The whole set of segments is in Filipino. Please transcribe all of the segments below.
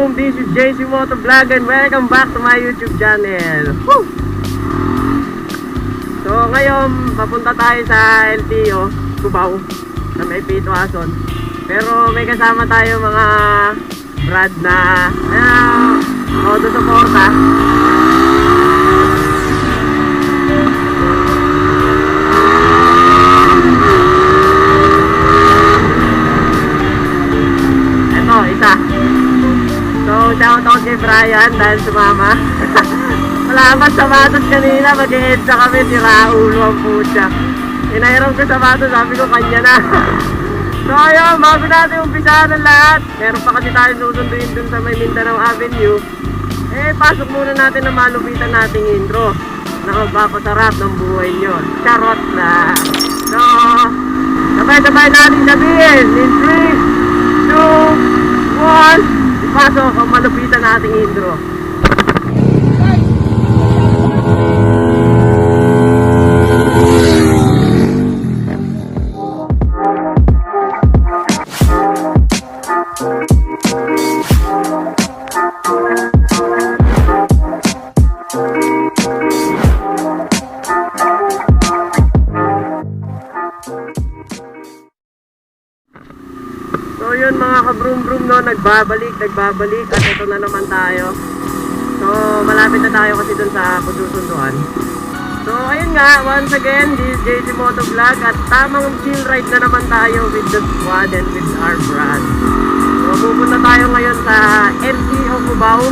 Broom, this is JC Moto Vlog and welcome back to my YouTube channel. Woo! So ngayon, papunta tayo sa LTO, Cubao, sa may Pito Ason. Pero may kasama tayo mga brad na auto supporta. Isa. So, shout out kay Brian dahil sumama. Wala pa sapatos kanina, mag-e-edsa kami, si Raul ang pucha. Inairam ko sapatos, sabi ko kanya na. So, ayun, bago natin umpisahan ng lahat. Meron pa kasi tayo susunduin dun sa may Mindanao Avenue. Pasok muna natin ang malupitan nating intro na magpapasarap ng buhay nyo. Charot na. So, sabay-sabay natin sabihin in 3, 2, 1, ipasok ang malupitan nating intro. So yun mga ka-broom-broom, no, nagbabalik at ito na naman tayo. So malapit na tayo kasi dun sa pagsusunduan. So ayun nga, once again, this is JC Moto Vlog at tamang chill ride na naman tayo with the squad and with our brand. So pupunta tayo ngayon sa LTO Cubao.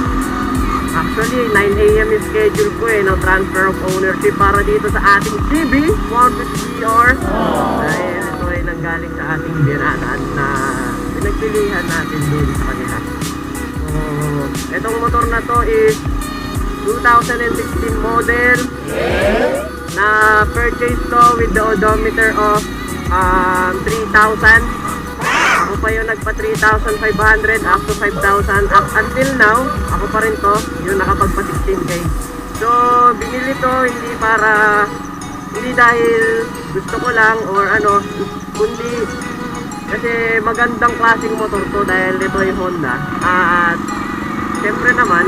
Actually 9 AM is schedule ko no transfer of ownership para dito sa ating CB 150R. Dahil ito ay nanggaling sa ating biranan na pinagpilihan natin doon sa kanila. So, itong motor na to is 2016 model na purchase to with the odometer of 3,000. Ako pa yung nagpa 3,500 up to 5,000 up until now. Ako pa rin to yung nakapagpa 16K. So, binili to hindi dahil gusto ko lang or ano, kundi kasi magandang klaseng motor to dahil ito yung Honda. At siyempre naman,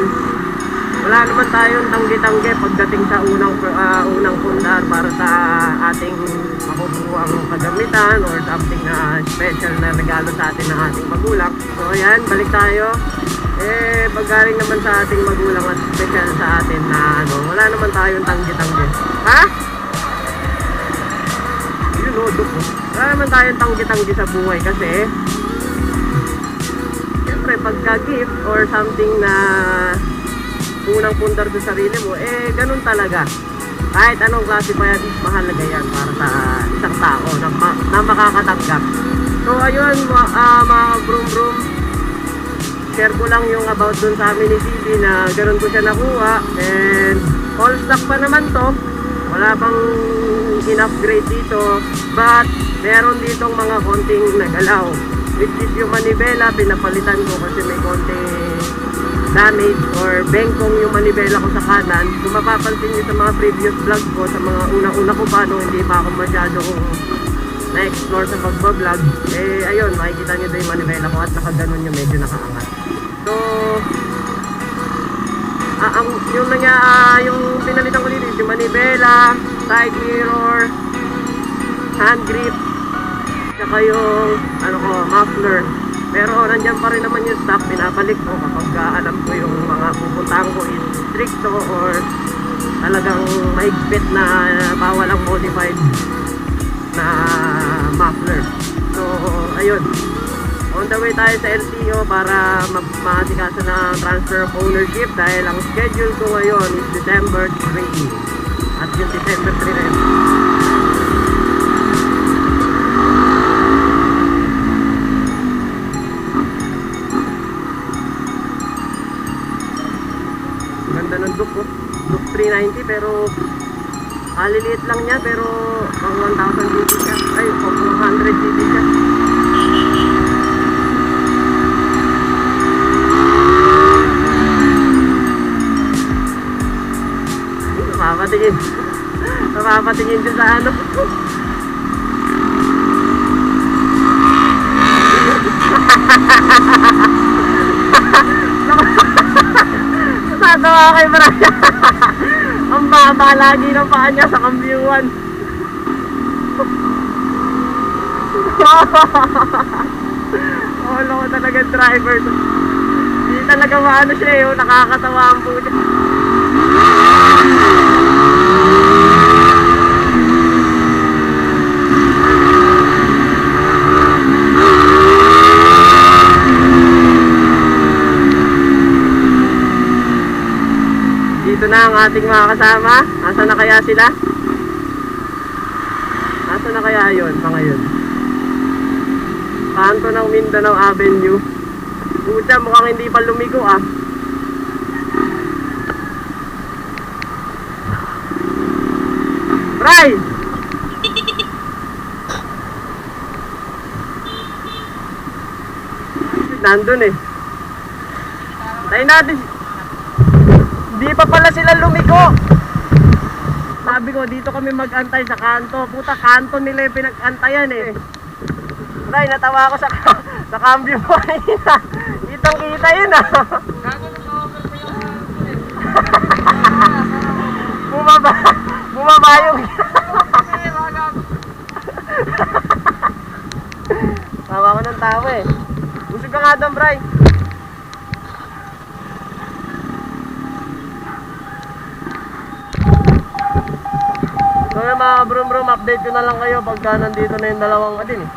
wala naman tayong tanggi-tanggi pagdating sa unang pundar para sa ating makukuhang kagamitan or something na special na regalo sa atin ng ating magulang. So ayan, balik tayo. Paggaling naman sa ating magulang at special sa atin na wala naman tayong tanggi-tanggi. Ha? Wala naman tayong tanggi-tanggi sa buhay kasi siyempre pagka-gift or something na unang pundar sa sarili mo, ganun talaga. Kahit anong klase pa yan, mahalaga yan para sa isang tao na makakatanggap. So ayun mga broom-broom, share ko lang yung about dun sa amin ni CB na ganun ko siya nakuha and all stock pa naman to. Wala pang in-upgrade dito, but meron ditong mga konting nagalaw, which is yung manibela, pinapalitan ko kasi may konting damage or bengkong yung manibela ko sa kanan. Kung mapapansin nyo sa mga previous vlog ko, sa mga una-una ko pa nung hindi pa ako masyado na-explore sa pagbablog, ayun, makikita nyo doon yung manibela ko at nakaganon yung medyo nakaangat. So yung pinalitan ko dito yung manibela, side mirror, hand grip, saka yung muffler. Pero nandyan pa rin naman yung stock, pinabalik ko kapag alam ko yung mga pupuntahan ko is stricto or talagang mahigpit na bawal ang modified na muffler. So ayun, on the way tayo sa LTO para makasikaso ng transfer of ownership dahil ang schedule ko ngayon is December 3 at yung December 3 rin. Ganda ng look ko, look 390 pero kaliliit lang niya pero pang 1,000 cc siya, ay pang 100 cc siya. Napapatingin siya sa Nakakatawa kay Brian. Ang baba lagi ng paa niya sa kambyuan. Wala ko talaga driver to. Hindi talaga maano siya eh, nakakatawa ang puto. Dito na ang ating mga kasama. Asa na kaya sila? Asa na kaya yun, mga yun? Kanto ng Mindanao Avenue. Puta, mukhang hindi pa lumigo ah. Bray! Nandun eh. Tayo natin. Hindi pa pala sila lumigo. Sabi ko, dito kami mag-antay sa kanto. Puta, kanto nila yung pinag-antayan eh. Bray, natawa ako sa cambio mo kanina. Kitang kita yun ah. Bumaba yung tawa ko ng tawa eh. Busog ka nga doon, Bray. So yung mga brum-brum, update ko na lang kayo pagka nandito na yung dalawang adin eh.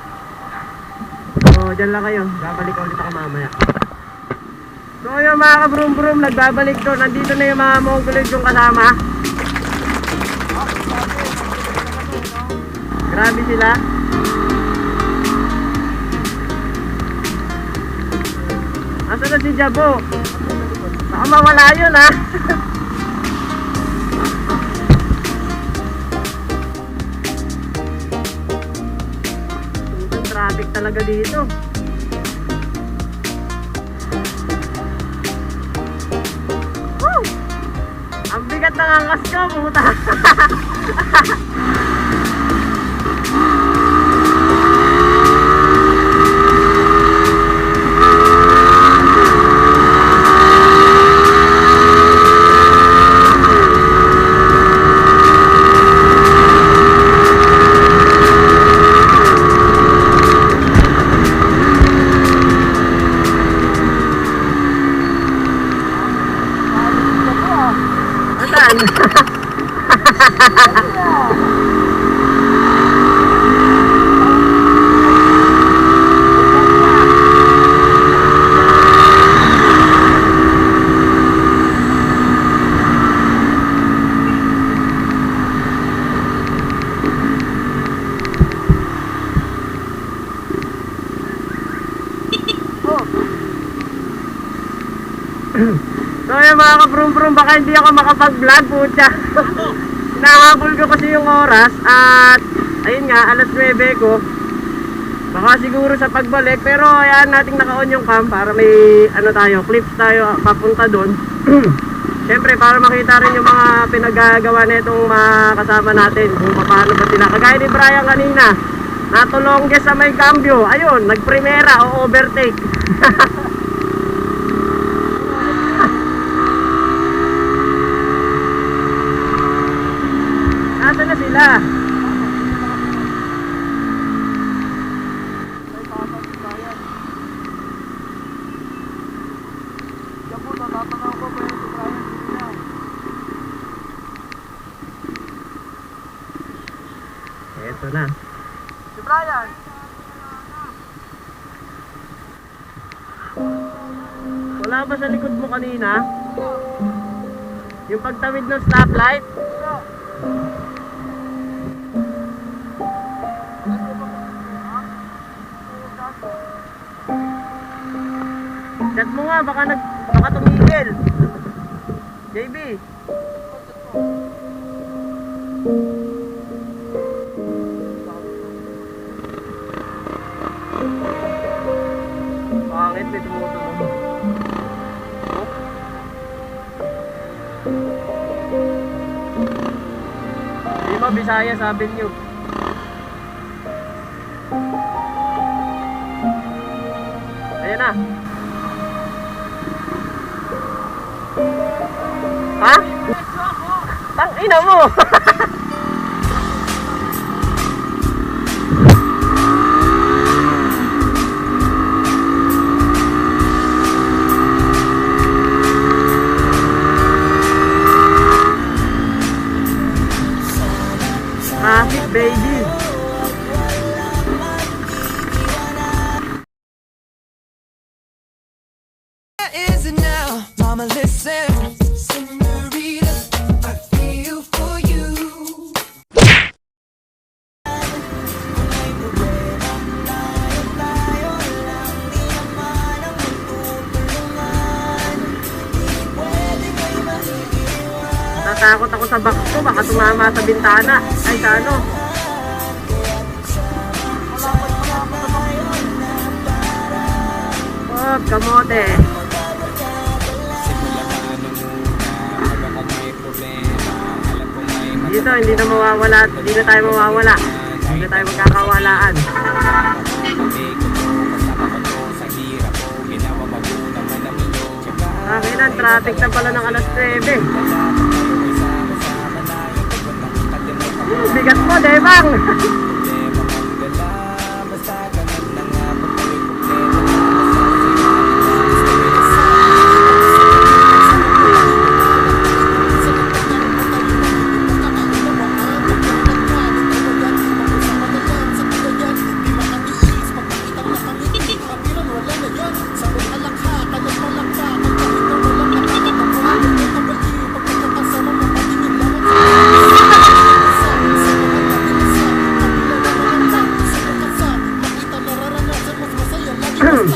So dyan lang kayo, babalik ulit ako mamaya. So yung mga kabrum-brum, nagbabalik to. Nandito na yung mga Mongoloid yung kasama. Grabe sila. Asa na si Jabo? Baka mawala yun ha. Traffic talaga dito. Woo! Ang bigat ng angkas ko, puta. So yung mga kabrum-brum, baka hindi ako makapag-vlog, putya. Nahabol ko kasi yung oras at ayun nga, alas 9 ko. Baka siguro sa pagbalik, pero ayan nating naka-on yung cam para may ano tayo, clips tayo papunta doon. Siyempre para makita rin yung mga pinagagawa nitong mga kasama natin kung paano ba sila. Kagaya ni Brian kanina, natulongge sa may cambio, ayun, nagprimera o overtake. Nasaan na sila? Eto na. Si Brian. Wala ba sa likod mo kanina? Yung pagtawid ng stoplight? Chat mo nga, baka tumigil. JB. Pangit, may tumutunog. Di ba Bisaya sabi niyo? Ayan na. Ha? Tangina mo! Traffic, baby! Is it now? Mama, listen. Senorita, I feel for you. Natakot ako sa box ko, baka tumama sa bintana. Ay, sa ano? Oh, kamote. Dito, hindi na mawawala. Hindi na tayo mawawala. Hindi na tayo magkakawalaan. Akin ang traffic na pala ng alas 9. Bigat mo, Debang!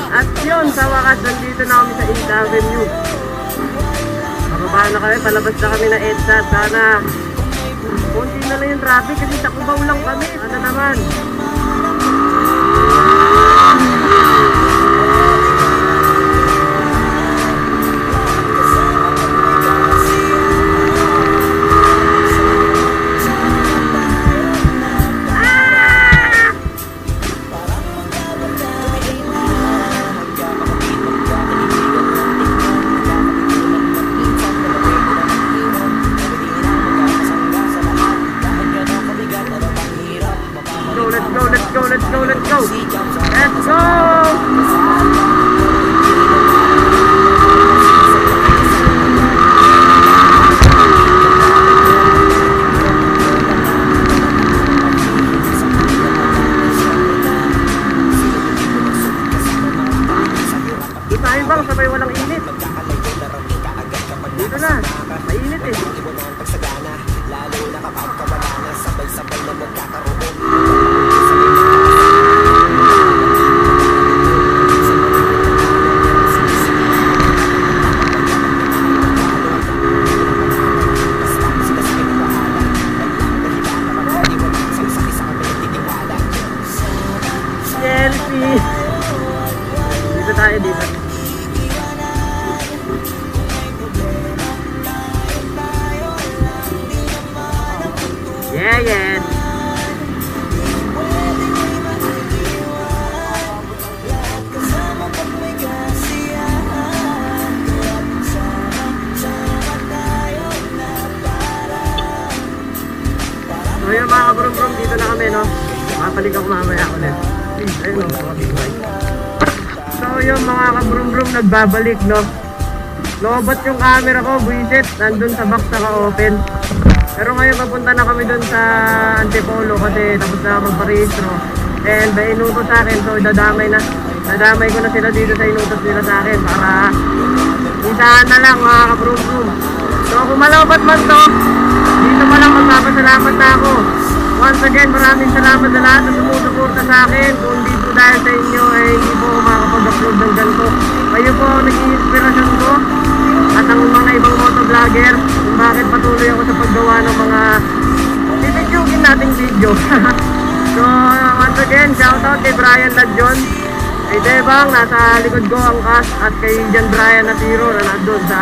At yun, sa wakas, nandito na kami sa 8th Avenue. Mababa na kami, palabas na kami na EDSA. Sana, konti na lang yung traffic kasi Tacubaw lang kami. Ano naman? Let's go! Let's go! Dito tayo bang sabay walang init? Dito na, mainit eh. Lalo na kapag kawala na sabay-sabay na magkakaroon. Selfie! Dito tayo dito. Yeah. So yun mga kabrum-brum, dito na kami, no? Makapalik ako mamaya ulit. Ayun, no? So yun mga kabrum-brum, nagbabalik, no? Lobot yung camera ko, buisit, nandun sa box naka-open. Pero ngayon papunta na kami dun sa Antipolo kasi tapos na magparehistro. And may inutos sa akin, so nadamay ko na sila dito sa inutos nila sa akin para isahan na lang mga kabrum-brum. So kung malawbat man to, dito pa lang magpapasalamat na ako. Once again, maraming salamat sa lahat na sumusuporta sa akin. Kung di po dahil sa inyo, hindi po ako makakapag-upload ng ganito. Kayo po naging inspirasyon ko at ang mga ibang motovlogger kung bakit patuloy ako sa paggawa ng mga bibidyokin nating video. So once again, shoutout kay Brian Ladjon, kay Debang, nasa likod ko ang cast, at kay Jan Brian Natiro na nandun sa